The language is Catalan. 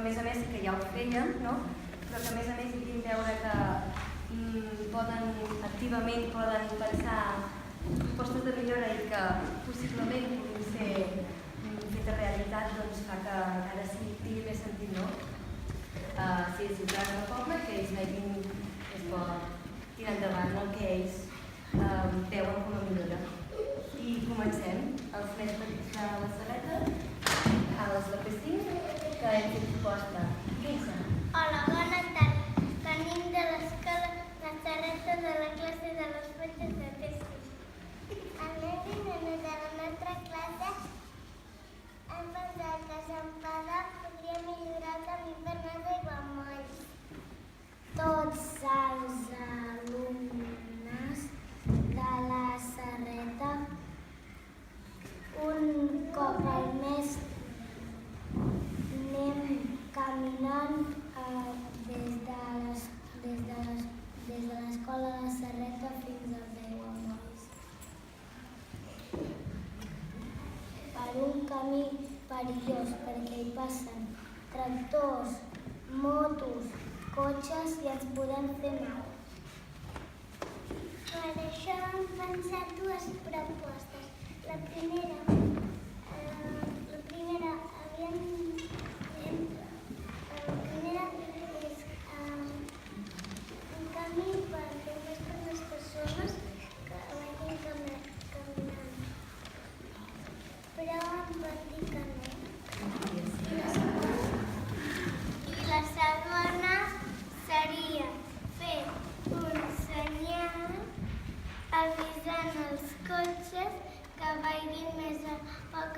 a més que ja ho feien, no? Però que a més hi podem veure que activament poden pensar propostes de millora i que possiblement puguin ser fetes realitat, doncs fa que encara sí tingui més sentit, no? Si els ciutadans del poble, que ells vegin que es pot tirar endavant el que ells veuen com a millora. I comencem. Els més petits de la saleta, els de P5, que hem fet proposta. Lluïsa. Hola, bona tarda. Venim de l'escola La Serreta de la classe de les Fetges de P5. El nen i nena de la nostra classe hem pensat que Sant Pere podria millorar el camí per anar d'Aiguamolls. Tots els alumnes de la Serreta un cop al mes anem caminant des de l'escola de la Serreta fins als Aiguamolls. Per un camí perillós perquè hi passen tractors, motos, cotxes i ens podem fer mal. Per això hem pensat dues propostes. La primera és un camí per les persones que vagin caminant. Però em van dir que no. I la segona seria fer un senyal avisant els cotxes que vagin més a poc